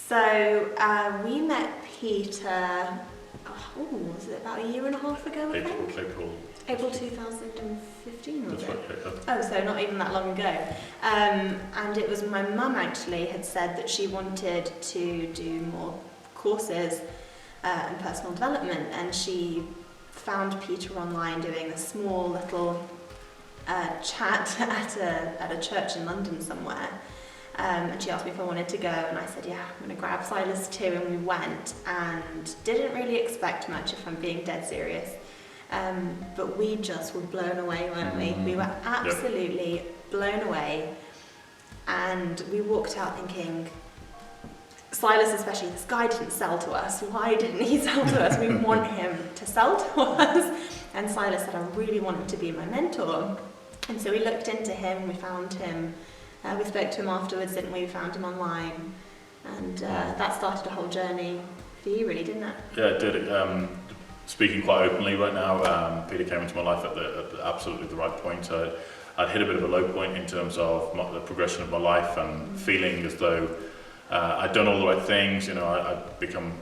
So we met Peter, was it about a year and a half ago, I think? April 2015, was it? Right, Oh, so not even that long ago. And it was my mum actually had said that she wanted to do more courses in personal development, and she found Peter online doing a small little chat at a church in London somewhere. And she asked me if I wanted to go, and I said, yeah, I'm going to grab Silas too, and we went, and didn't really expect much, if I'm being dead serious. But we just were blown away, weren't we? We were absolutely blown away, and we walked out thinking, Silas especially, this guy didn't sell to us. Why didn't he sell to us? We want him to sell to us. And Silas said, I really want him to be my mentor. And so we looked into him, we found him. We spoke to him afterwards, didn't we? We found him online, and that started a whole journey for you, really, didn't it? Yeah, it did. Speaking quite openly right now, Peter came into my life at absolutely the right point. I'd hit a bit of a low point in terms of the progression of my life, and feeling as though I'd done all the right things. I'd become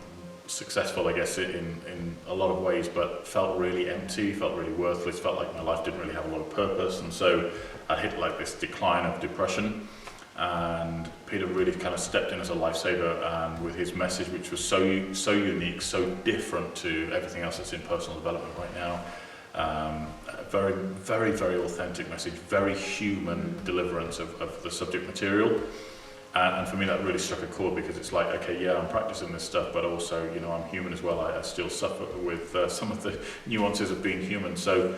successful, I guess, in a lot of ways, but felt really empty, felt really worthless, felt like my life didn't really have a lot of purpose, and so I hit like this decline of depression. And Peter really kind of stepped in as a lifesaver, and with his message, which was so unique, so different to everything else that's in personal development right now. A very, very, very authentic message, very human deliverance of the subject material. And for me, that really struck a chord, because it's like, okay, yeah, I'm practicing this stuff, but also, I'm human as well. I still suffer with some of the nuances of being human. So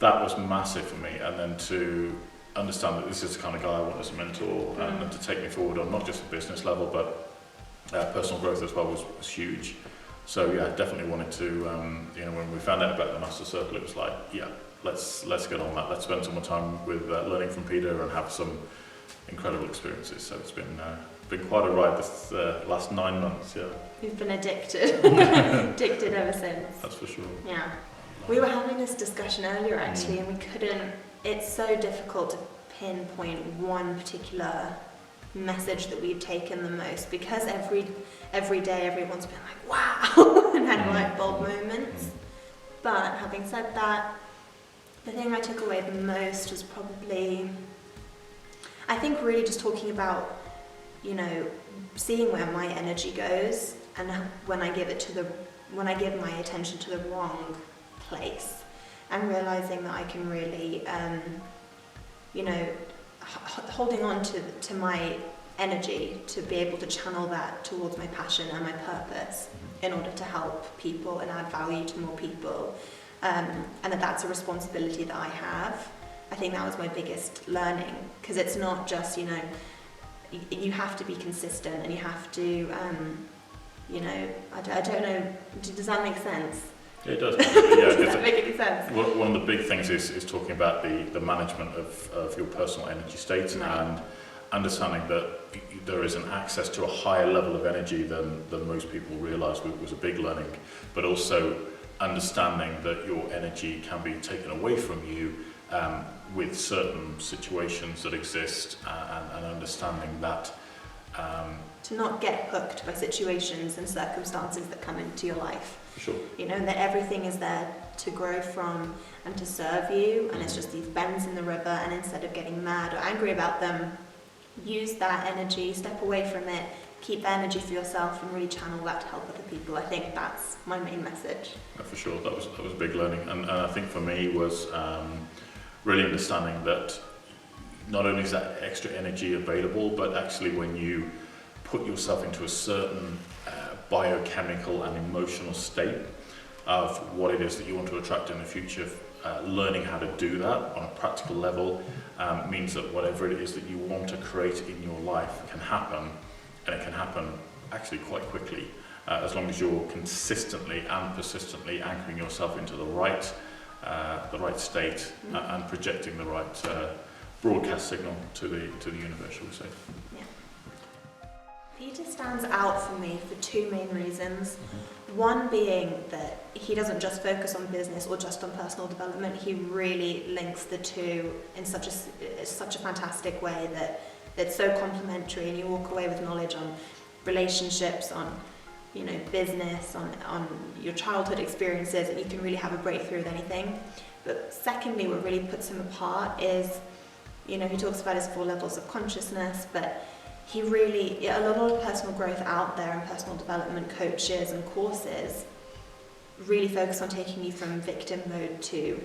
that was massive for me. And then to understand that this is the kind of guy I want as a mentor, and to take me forward on not just a business level, but personal growth as well was huge. So yeah, definitely wanted to, when we found out about the Master Circle, it was like, yeah, let's get on that. Let's spend some more time with learning from Peter and have some incredible experiences. So it's been quite a ride this last 9 months. Yeah, you've been addicted ever since. That's for sure. Yeah, we were having this discussion earlier actually, and we couldn't. It's so difficult to pinpoint one particular message that we've taken the most, because every day everyone's been like, wow, and had light bulb moments. But having said that, the thing I took away the most was probably, I think, really just talking about, seeing where my energy goes, and when I give my attention to the wrong place, and realizing that I can really, holding on to my energy to be able to channel that towards my passion and my purpose in order to help people and add value to more people, and that's a responsibility that I have. I think that was my biggest learning, because it's not just, you have to be consistent, and you have to, I don't know, does that make sense? Yeah, it does. Yeah, does that make any sense? One of the big things is talking about the management of your personal energy state, and understanding that there is an access to a higher level of energy than most people realise was a big learning, but also understanding that your energy can be taken away from you with certain situations that exist, and understanding that to not get hooked by situations and circumstances that come into your life. For sure. That everything is there to grow from and to serve you, and it's just these bends in the river, and instead of getting mad or angry about them, use that energy, step away from it, keep energy for yourself, and really channel that to help other people. I think that's my main message. For sure, that was a big learning, and I think for me was really understanding that not only is that extra energy available, but actually when you put yourself into a certain biochemical and emotional state of what it is that you want to attract in the future, learning how to do that on a practical level means that whatever it is that you want to create in your life can happen, and it can happen actually quite quickly, as long as you're consistently and persistently anchoring yourself into the right state, and projecting the right broadcast signal to the universe, shall we say. Yeah. Peter stands out for me for two main reasons. One being that he doesn't just focus on business or just on personal development. He really links the two in such a fantastic way that it's so complementary, and you walk away with knowledge on relationships, on business, on your childhood experiences, and you can really have a breakthrough with anything. But secondly, what really puts him apart is, he talks about his 4 levels of consciousness, but a lot of personal growth out there and personal development coaches and courses really focus on taking you from victim mode to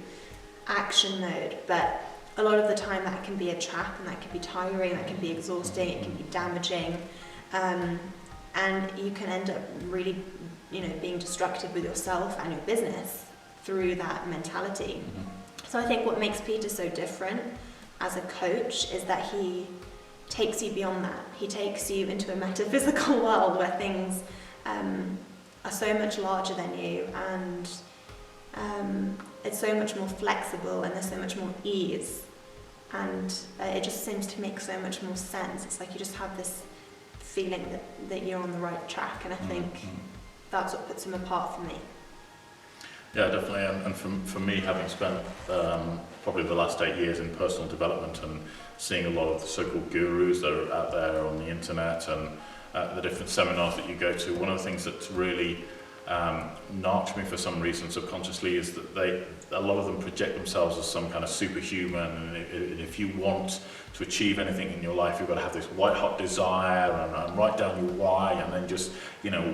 action mode, but a lot of the time that can be a trap, and that can be tiring, that can be exhausting, it can be damaging, and you can end up really, being destructive with yourself and your business through that mentality. So I think what makes Peter so different as a coach is that he takes you beyond that. He takes you into a metaphysical world where things are so much larger than you, and it's so much more flexible, and there's so much more ease, and it just seems to make so much more sense. It's like you just have this feeling that you're on the right track, and I think that's what puts him apart for me. Yeah, definitely, and for me, having spent probably the last 8 years in personal development and seeing a lot of the so-called gurus that are out there on the internet and the different seminars that you go to, one of the things that's really narked me for some reason subconsciously is that a lot of them project themselves as some kind of superhuman, and if you want to achieve anything in your life, you've got to have this white hot desire and write down your why, and then just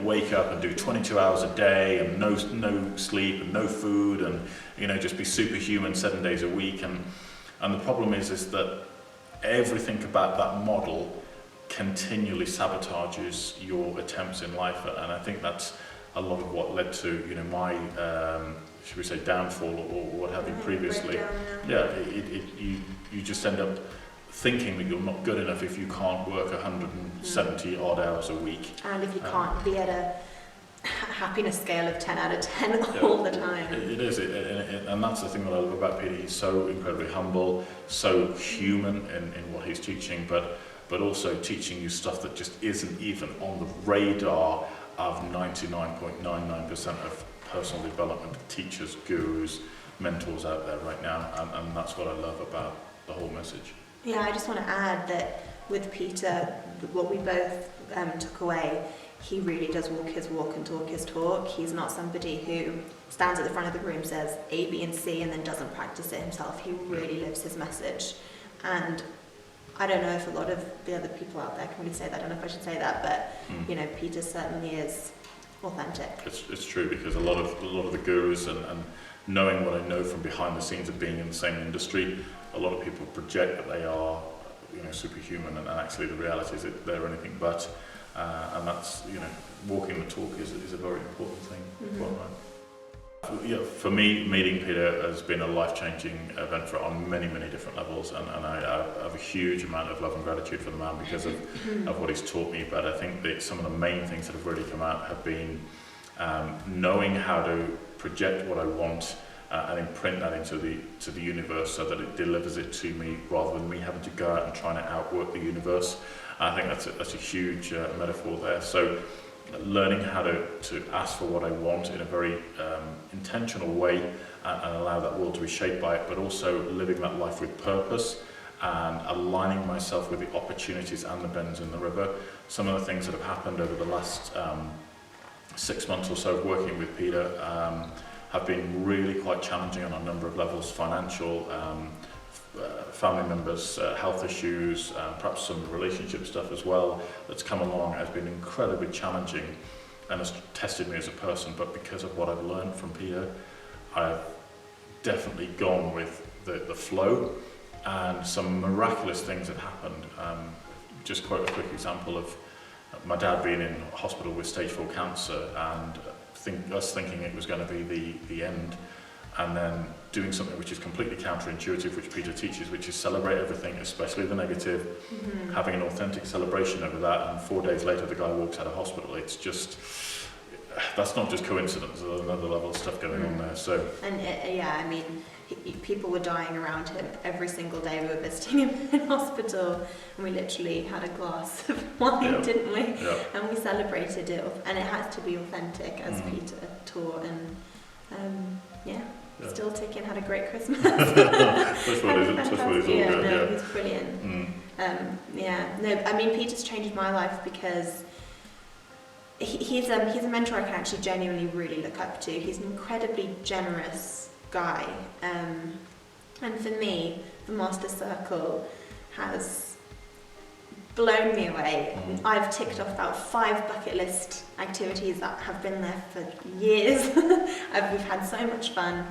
wake up and do 22 hours a day and no sleep and no food, and just be superhuman 7 days a week, and the problem is that everything about that model continually sabotages your attempts in life, and I think that's a lot of what led to my should we say downfall or what have you previously. You just end up thinking that you're not good enough if you can't work 170 odd hours a week, and if you can't be at a happiness scale of 10 out of 10 all the time. It is, and that's the thing that I love about Peter. He's so incredibly humble, so human in what he's teaching, but also teaching you stuff that just isn't even on the radar of 99.99% of personal development teachers, gurus, mentors out there right now, and that's what I love about the whole message. Yeah, I just want to add that with Peter, what we both took away, he really does walk his walk and talk his talk. He's not somebody who stands at the front of the room, says A, B, and C, and then doesn't practice it himself. He really lives his message, and I don't know if a lot of the other people out there can really say that. I don't know if I should say that, but Peter certainly is authentic. It's true, because a lot of the gurus and knowing what I know from behind the scenes of being in the same industry, a lot of people project that they are superhuman, and actually the reality is that they're anything but, and that's walking the talk is a very important thing. Quite right. For me, meeting Peter has been a life-changing event on many different levels, and I have a huge amount of love and gratitude for the man because of what he's taught me. But I think that some of the main things that have really come out have been knowing how to project what I want and imprint that into the universe so that it delivers it to me, rather than me having to go out and trying to outwork the universe. I think that's a huge metaphor there. So learning how to ask for what I want in a very intentional way and allow that world to be shaped by it, but also living that life with purpose and aligning myself with the opportunities and the bends in the river. Some of the things that have happened over the last 6 months or so of working with Peter have been really quite challenging on a number of levels: financial, family members, health issues, perhaps some relationship stuff as well that's come along, has been incredibly challenging and has tested me as a person. But because of what I've learned from Peter, I've definitely gone with the flow, and some miraculous things have happened. Just quote a quick example of my dad being in hospital with stage 4 cancer, and us thinking it was going to be the end, and then doing something which is completely counterintuitive, which Peter teaches, which is celebrate everything, especially the negative, having an authentic celebration over that, and 4 days later the guy walks out of hospital. It's just, that's not just coincidence, there's another level of stuff going on there. So, and people were dying around him every single day. We were visiting him in hospital, and we literally had a glass of wine, didn't we? Yeah. And we celebrated it, and it has to be authentic, as Peter taught, and still taking, had a great Christmas. That's what he's all good. He's brilliant. Peter's changed my life because he's a mentor I can actually genuinely really look up to. He's an incredibly generous guy, and for me, the Master Circle has blown me away. I've ticked off about 5 bucket list activities that have been there for years. We've had so much fun.